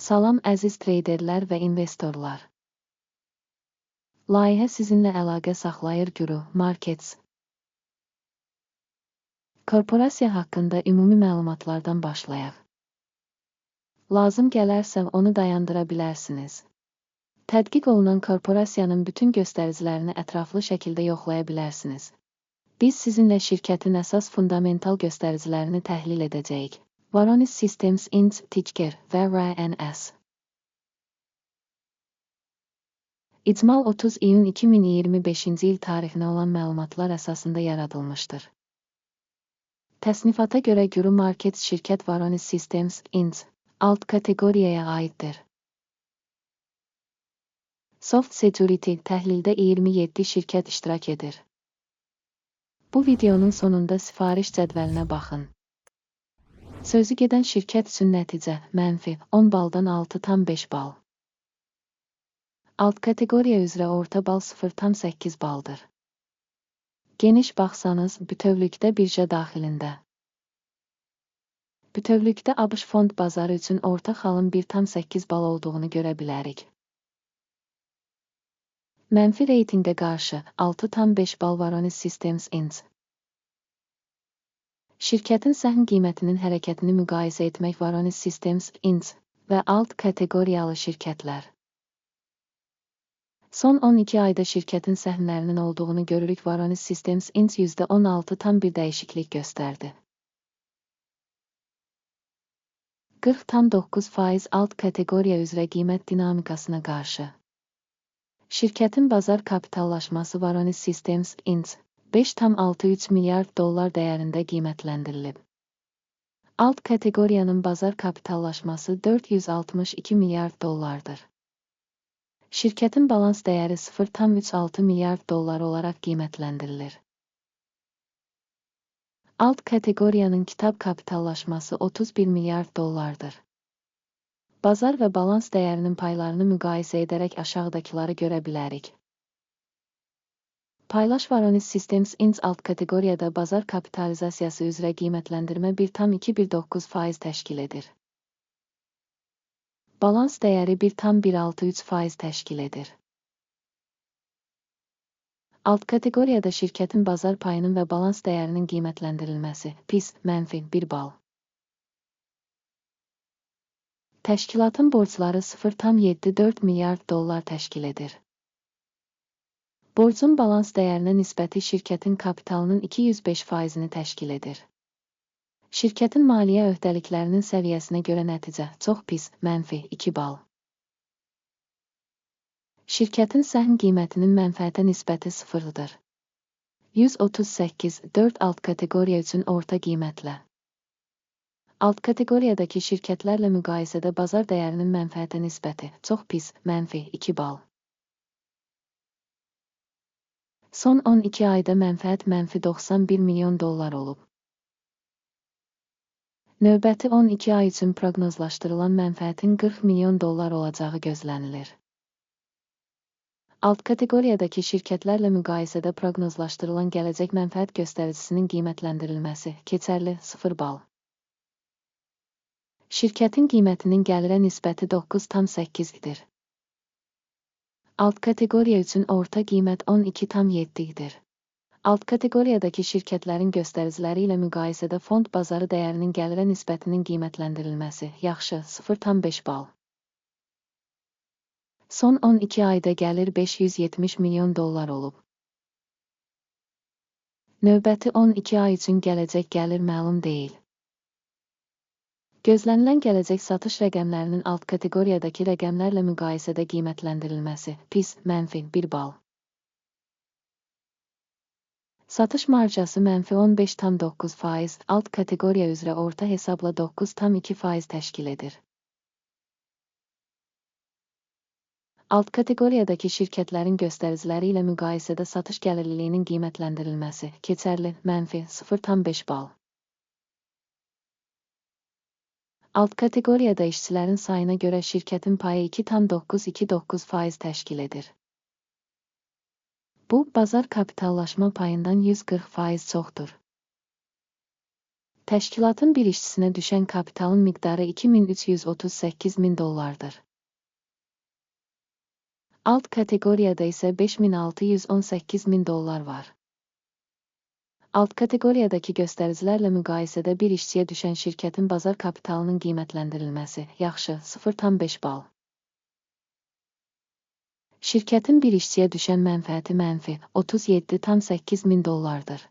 Salam əziz treyderlər və investorlar. Layihə sizinlə əlaqə saxlayır Guru Markets. Korporasiya haqqında ümumi məlumatlardan başlayaq. Lazım gələrsə onu dayandıra bilərsiniz. Tədqiq olunan korporasiyanın bütün göstəricilərini ətraflı şəkildə yoxlaya bilərsiniz. Biz sizinlə şirkətin əsas fundamental göstəricilərini təhlil edəcəyik. Varonis Systems Inc. Ticker və RNS. İcmal 30 iyun 2025-ci il tarixinə olan məlumatlar əsasında yaradılmışdır. Təsnifata görə Guru Markets şirkət Varonis Systems Inc. alt kateqoriyaya aiddir. Soft Security təhlildə 27 şirkət iştirak edir. Bu videonun sonunda sifariş cədvəlinə baxın. Sözü gedən şirkət üçün nəticə -10 baldan 6,5 bal. Alt kateqoriya üzrə orta bal 0,8 baldır. Geniş baxsanız, bütövlükdə birja daxilində. Bütövlükdə ABŞ fond bazarı üçün orta xalın 1,8 bal olduğunu görə bilərik. Mənfi reytinqə qarşı 6,5 bal Varonis Systems Inc. Şirkətin səhm qiymətinin hərəkətini müqayisə etmək Varonis Systems Inc. və alt kateqoriyalı şirkətlər. Son 12 ayda şirkətin səhmlərinin olduğunu görürük. Varonis Systems Inc. %16,1 dəyişiklik göstərdi. 40,9% alt kateqoriya üzrə qiymət dinamikasına qarşı. Şirkətin bazar kapitallaşması Varonis Systems Inc. 5,63 milyard dollar dəyərində qiymətləndirilib. Alt kateqoriyanın bazar kapitallaşması 462 milyard dollardır. Şirkətin balans dəyəri 0,36 milyard dollar olaraq qiymətləndirilir. Alt kateqoriyanın kitab kapitallaşması 31 milyard dollardır. Bazar və balans dəyərinin paylarını müqayisə edərək aşağıdakıları görə bilərik. Paylaş Varonis Systems Inc. alt kateqoriyada bazar kapitalizasiyası üzrə qiymətləndirmə 1,219% təşkil edir. Balans dəyəri 1,163% təşkil edir. Alt kateqoriyada şirkətin bazar payının və balans dəyərinin qiymətləndirilməsi PIS -1 bal. Təşkilatın borcları 0,74 milyard dollar təşkil edir. Borcun balans dəyərinə nisbəti şirkətin kapitalının 205%-ni təşkil edir. Şirkətin maliyyə öhdəliklərinin səviyyəsinə görə nəticə çox pis -2 bal. Şirkətin səhm qiymətinin mənfəətə nisbəti 0-dır. 138,4 alt kateqoriya üçün orta qiymətlə. Alt kateqoriyadakı şirkətlərlə müqayisədə bazar dəyərinin mənfəətə nisbəti çox pis -2 bal. Son 12 ayda mənfəət -91 milyon dollar olub. Növbəti 12 ay üçün proqnozlaşdırılan mənfəətin 40 milyon dollar olacağı gözlənilir. Alt kateqoriyadakı şirkətlərlə müqayisədə proqnozlaşdırılan gələcək mənfəət göstəricisinin qiymətləndirilməsi keçərli 0 bal. Şirkətin qiymətinin gəlirə nisbəti 9,8-dir. Alt kateqoriya üçün orta qiymət 12,7-dir. Alt kateqoriyadakı şirkətlərin göstəriciləri ilə müqayisədə fond bazarı dəyərinin gəlirə nisbətinin qiymətləndirilməsi yaxşı 0,5 bal. Son 12 ayda gəlir 570 milyon dollar olub. Növbəti 12 ay üçün gələcək gəlir məlum deyil. Gözlənilən gələcək satış rəqəmlərinin alt kateqoriyadakı rəqəmlərlə müqayisədə qiymətləndirilməsi PIS -1 bal. Satış marjası -15,9%, alt kateqoriya üzrə orta hesabla 9,2% təşkil edir. Alt kateqoriyadakı şirkətlərin göstəriciləri ilə müqayisədə satış gəlirliliyinin qiymətləndirilməsi keçərli -0,5 bal. Alt kateqoriyada işçilərin sayına görə şirkətin payı 2,929% təşkil edir. Bu, bazar kapitallaşma payından 140% çoxdur. Təşkilatın bir işçisinə düşən kapitalın miqdarı $2.338.000. Alt kateqoriyada isə $5.618.000 var. Alt kateqoriyadakı göstəricilərlə müqayisədə bir işçiyə düşən şirkətin bazar kapitalının qiymətləndirilməsi yaxşı 0,5 bal. Şirkətin bir işçiyə düşən mənfəəti mənfi $37,800.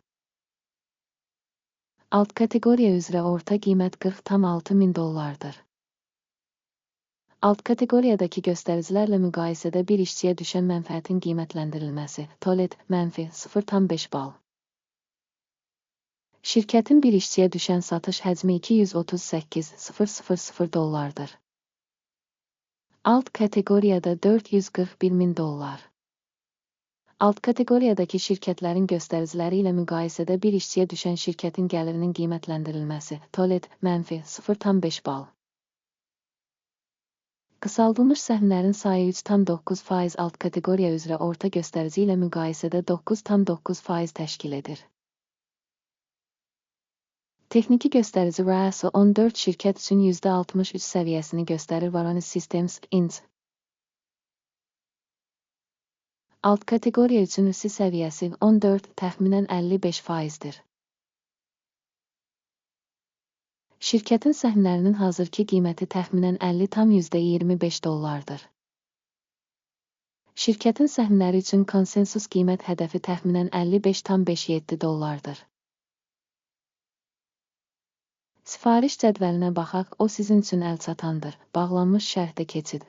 Alt kateqoriya üzrə orta qiymət $40,600. Alt kateqoriyadakı göstəricilərlə müqayisədə bir işçiyə düşən mənfəətin qiymətləndirilməsi TOLED mənfi 0,5 bal. Şirkətin bir işçiyə düşən satış həcmi $238,000. Alt kateqoriyada $441.000. Alt kateqoriyadakı şirkətlərin göstəriciləri ilə müqayisədə bir işçiyə düşən şirkətin gəlirinin qiymətləndirilməsi TOLED mənfi 0,5 bal. Qısaldılmış səhmlərin sayı 3,9% alt kateqoriya üzrə orta göstərici ilə müqayisədə 9,9% təşkil edir. Texniki göstərici RASO 14 şirkət üçün %63 səviyyəsini göstərir. Varonis Systems Inc. Alt kateqoriya üçün üsi səviyyəsi 14, təxminən 55%dir. Şirkətin səhmlərinin hazırki qiyməti təxminən $50,25. Şirkətin səhmləri üçün konsensus qiymət hədəfi təxminən $55,57. Sifariş cədvəlinə baxaq, o sizin üçün əlçatandır. Bağlanmış şərhdə keçid.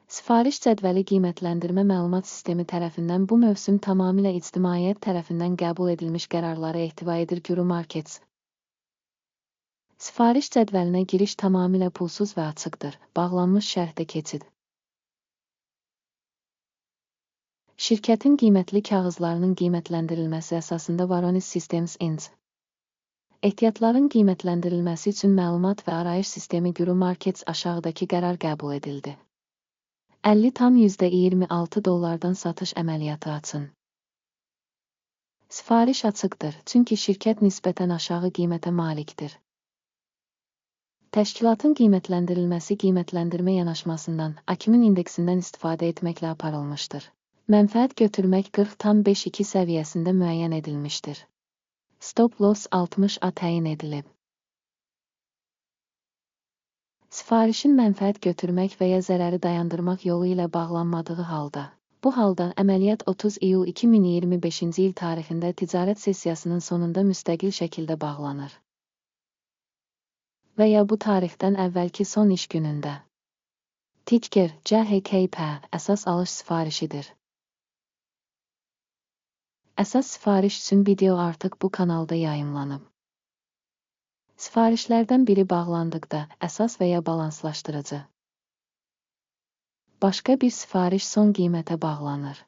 Sifariş cədvəli qiymətləndirmə məlumat sistemi tərəfindən bu mövsüm tamamilə ictimaiyyət tərəfindən qəbul edilmiş qərarları ehtiva edir. Guru Markets. Sifariş cədvəlinə giriş tamamilə pulsuz və açıqdır. Bağlanmış şərhdə keçid. Şirkətin qiymətli kağızlarının qiymətləndirilməsi əsasında Varonis Systems Inc. Ehtiyatların qiymətləndirilməsi üçün məlumat və arayış sistemi Guru Markets aşağıdakı qərar qəbul edildi. $50,26 satış əməliyyatı açın. Sifariş açıqdır, çünki şirkət nisbətən aşağı qiymətə malikdir. Təşkilatın qiymətləndirilməsi qiymətləndirmə yanaşmasından, Akimin indeksindən istifadə etməklə aparılmışdır. Mənfəət götürmək 40,52 səviyyəsində müəyyən edilmişdir. Stop loss 60A təyin edilib. Sifarişin mənfəət götürmək və ya zərəri dayandırmaq yolu ilə bağlanmadığı halda. Bu halda əməliyyat 30 iyul 2025-ci il tarixində ticarət sessiyasının sonunda müstəqil şəkildə bağlanır. Və ya bu tarixdən əvvəlki son iş günündə. Ticker CHKP əsas alış sifarişidir. Əsas sifariş üçün video artıq bu kanalda yayımlanıb. Sifarişlərdən biri bağlandıqda əsas və ya balanslaşdırıcı. Başqa bir sifariş son qiymətə bağlanır.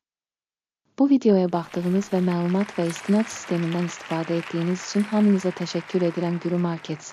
Bu videoya baxdığınız və məlumat və istinad sistemindən istifadə etdiyiniz üçün hamınıza təşəkkür edirəm. Guru Markets.